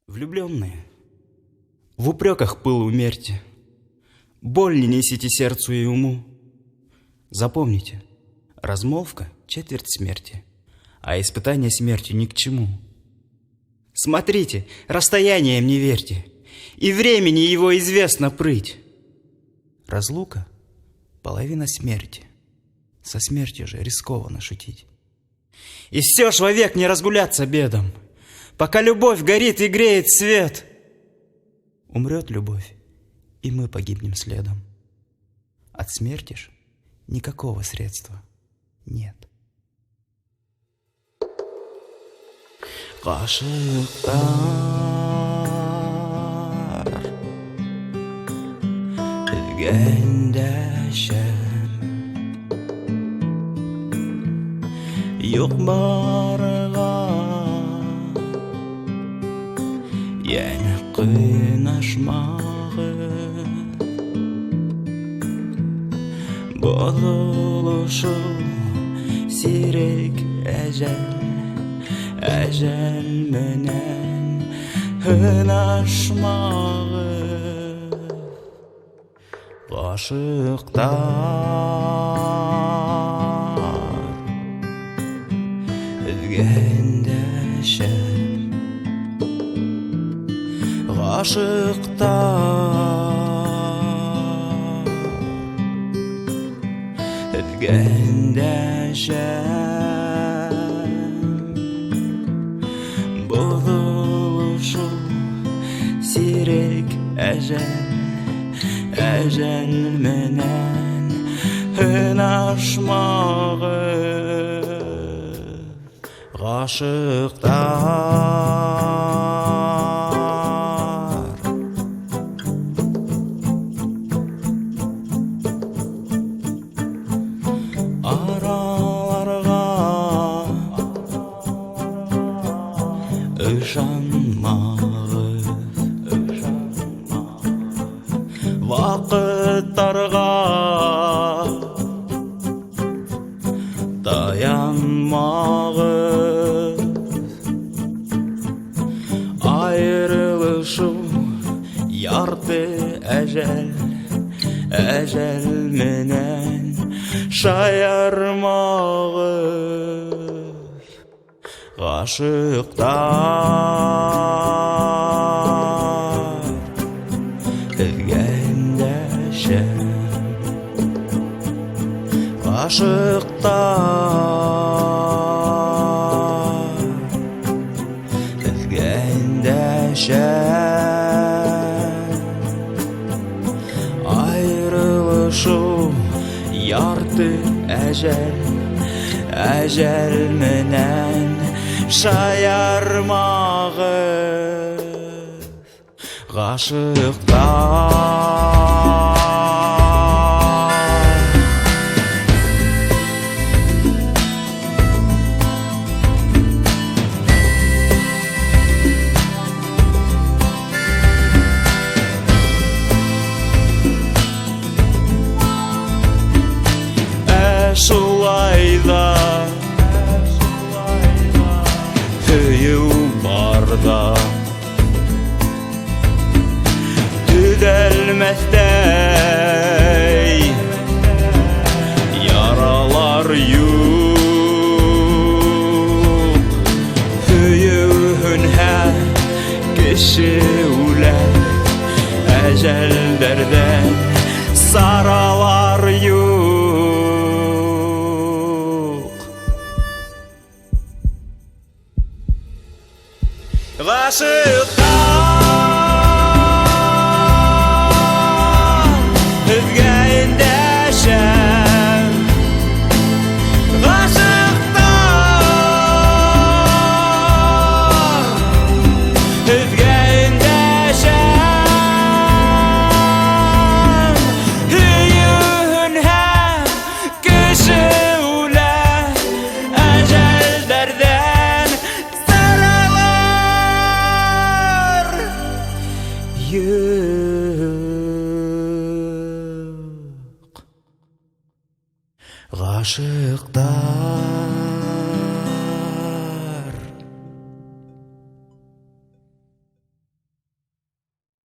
Влюбленные, в упреках пыл умерьте, боль не несите сердцу и уму. Запомните, размолвка — четверть смерти, а испытание смертью ни к чему. Смотрите, расстоянием не верьте, и времени его известно прыть. Разлука — половина смерти, со смертью же рискованно шутить. И все ж вовек не разгуляться бедом, пока любовь горит и греет свет. Умрет любовь, и мы погибнем следом. От смерти ж никакого средства нет. Ғашықтар ілгендәшем Юқ барға Яны қинашмағы Болылышу сирек әжәл Әжәл менен ынашмағы Ғашықтар ілгендәшем Ғашықтар ілгендәшем Болылышу сирек әжәл Әжәл менен ынашмағы Ғашықтар Араларға ышанмағы Вақыттарға таянмағы Айрылышу ярты әжәл Әжәл менен шаярмағы Ғашықтар ілгендәшем Ғашықтар ілгендәшем Айрылышу ярты әжәл Әжәл менен шаярмағы Ғашықтар Шулайда Түйіу барда Түзелместей Яралар юк Түйіуінә кіші үләр Әжәлдерден саралар юк Ғашықтар ілгендәшем Ғашықтар ілгендәшем Үйінә кіші үләр әжәлдерден Ғашықтар